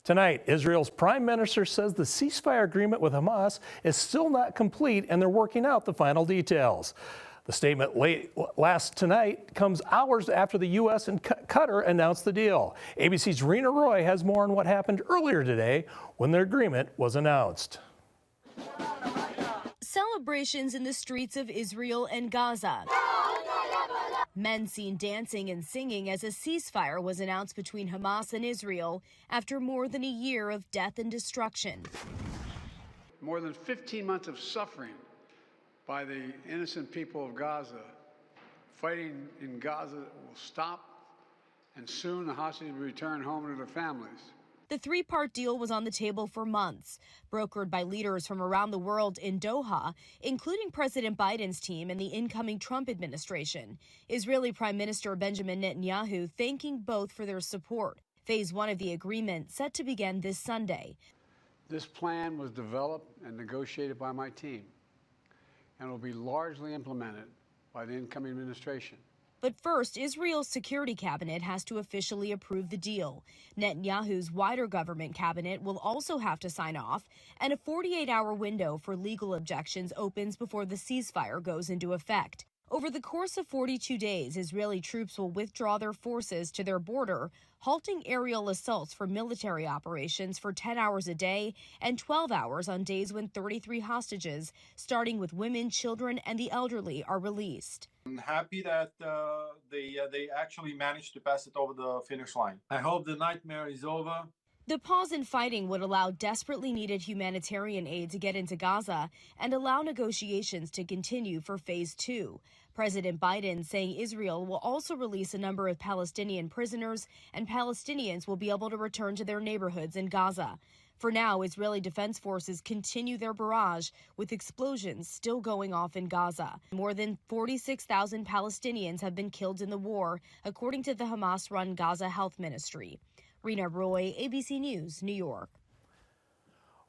Tonight, Israel's prime minister says the ceasefire agreement with Hamas is still not complete and they're working out the final details. The statement last tonight comes hours after the U.S. and Qatar announced the deal. ABC's Rena Roy has more on what happened earlier today when the agreement was announced. Celebrations in the streets of Israel and Gaza. Men seen dancing and singing as a ceasefire was announced between Hamas and Israel after more than a year of death and destruction. More than 15 months of suffering by the innocent people of Gaza. Fighting in Gaza will stop, and soon the hostages will return home to their families. The three-part deal was on the table for months, brokered by leaders from around the world in Doha, including President Biden's team and the incoming Trump administration. Israeli Prime Minister Benjamin Netanyahu thanking both for their support. Phase 1 of the agreement set to begin this Sunday. This plan was developed and negotiated by my team and will be largely implemented by the incoming administration. But first, Israel's security cabinet has to officially approve the deal. Netanyahu's wider government cabinet will also have to sign off, and a 48-hour window for legal objections opens before the ceasefire goes into effect. Over the course of 42 days, Israeli troops will withdraw their forces to their border, halting aerial assaults for military operations for 10 hours a day and 12 hours on days when 33 hostages, starting with women, children, and the elderly, are released. I'm happy that they actually managed to pass it over the finish line. I hope the nightmare is over. The pause in fighting would allow desperately needed humanitarian aid to get into Gaza and allow negotiations to continue for Phase 2. President Biden saying Israel will also release a number of Palestinian prisoners and Palestinians will be able to return to their neighborhoods in Gaza. For now, Israeli defense forces continue their barrage with explosions still going off in Gaza. More than 46,000 Palestinians have been killed in the war, according to the Hamas-run Gaza Health Ministry. Rena Roy, ABC News, New York.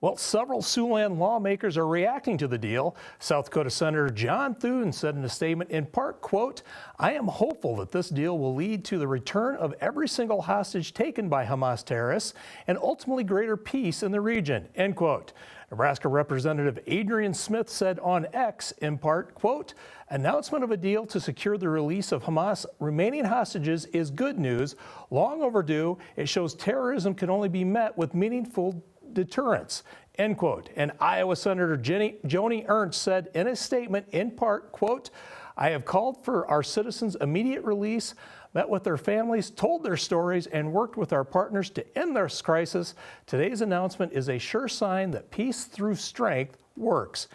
Well, several Siouxland lawmakers are reacting to the deal. South Dakota Senator John Thune said in a statement, in part, quote, "I am hopeful that this deal will lead to the return of every single hostage taken by Hamas terrorists and ultimately greater peace in the region," end quote. Nebraska Representative Adrian Smith said on X, in part, quote, "Announcement of a deal to secure the release of Hamas remaining hostages is good news, long overdue. It shows terrorism can only be met with meaningful deterrence," end quote. And Iowa Senator Joni Ernst said in a statement, in part, quote, "I have called for our citizens' immediate release, met with their families, told their stories, and worked with our partners to end this crisis. Today's announcement is a sure sign that peace through strength works,"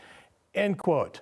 end quote.